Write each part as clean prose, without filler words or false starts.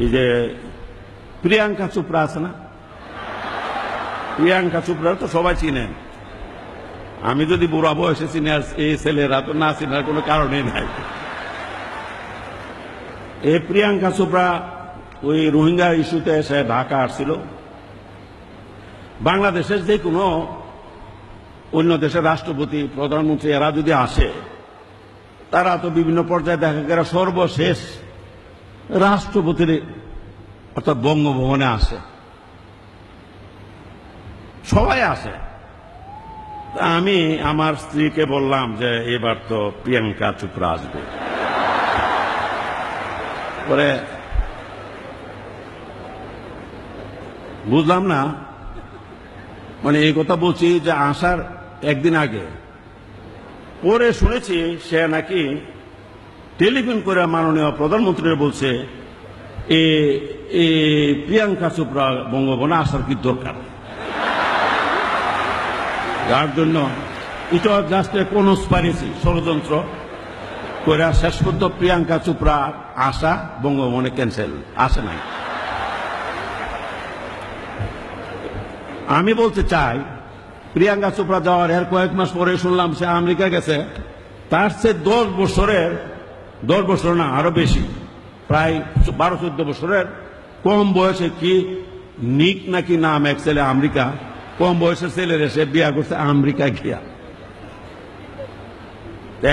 এই যে প্রিয়াঙ্কা চোপড়া আছে না, প্রিয়াঙ্কা চোপড়া তো সবাই চিনেন। আমি যদি বুড়া বয়সে চিনি, এই ছেলেরা তো না চিনার কোনো কারণই নাই। এই প্রিয়াঙ্কা চোপড়া ওই রোহিঙ্গা ইস্যুতে এসে ঢাকা আসছিল। বাংলাদেশের যে কোনো অন্য দেশের রাষ্ট্রপতি, প্রধানমন্ত্রী এরা যদি আসে, তারা তো বিভিন্ন পর্যায়ে দেখা গেল সর্বশেষ রাষ্ট্রপতির অর্থাৎ বঙ্গভবনে আসে, সবাই আসে। আমি আমার স্ত্রীকে বললাম যে এবার তো প্রিয়াঙ্কা চোপড়া আসবে। পরে বুঝলাম না, মানে এই কথা বলছি যে আসার একদিন আগে। পরে শুনেছি সে নাকি টেলিফোন করে মাননীয় প্রধানমন্ত্রী বলছে প্রিয়াঙ্কা চোপড়া বঙ্গভবনে আসার কি দরকার, যার জন্য এটা জাস্ট কনস্পাইরেসি, ষড়যন্ত্র করে শেষ পর্যন্ত প্রিয়াঙ্কা চোপড়া আসা বঙ্গভবনে ক্যান্সেল, আসে নাই। আমি বলতে চাই, প্রিয়াঙ্কা চোপড়া যাওয়ার এর কয়েক মাস পরে শুনলাম সে আমেরিকা গেছে। তার সে 10 বছর না আরো বেশি, প্রায় 12-14 বছরের কম বয়সে কি নিক নাকি নাম এক ছেলে, আমেরিকা কম বয়সের ছেলের এসে বিয়া করছে আমেরিকা গিয়া।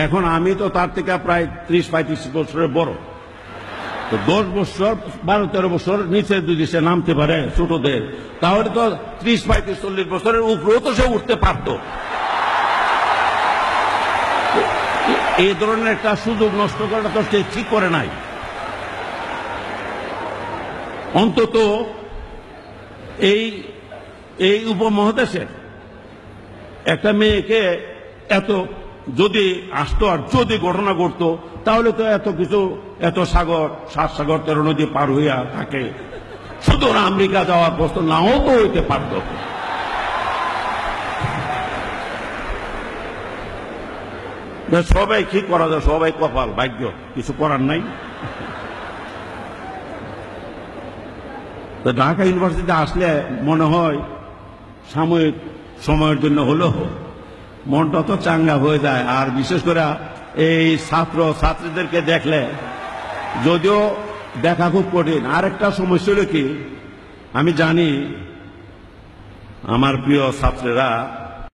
এখন আমি তো তার থেকে প্রায় 30-35 বছরের বড়। তো 10 বছর 12-13 বছর নিচে যদি সে নামতে পারে ছোটদের, তাহলে তো 30-35-40 বছরের উপরেও তো সে উঠতে পারত। এই ধরনের একটা সুযোগ নষ্ট করাটা তো সে ঠিক করে নাই। অন্তত এই উপমহাদেশের একটা মেয়েকে এত যদি আসতো আর যদি ঘটনা ঘটতো, তাহলে তো এত কিছু, এত সাগর, 7 সাগর 13 নদী পার হইয়া থাকে, শুধু আমেরিকা যাওয়ার প্রশ্ন নাও তো হইতে পারত। সবাই কি করা যায়, সবাই কপাল, ভাগ্য, কিছু করার নাই। ঢাকা ইউনিভার্সিটিতে আসলে মনে হয় সাময়িক সময়ের জন্য হলেও মনটা তো চাঙ্গা হয়ে যায়। আর বিশেষ করে এই ছাত্রীদেরকে দেখলে, যদিও দেখা খুব কঠিন। আরেকটা সমস্যা হলো কি, আমি জানি আমার প্রিয় ছাত্রীরা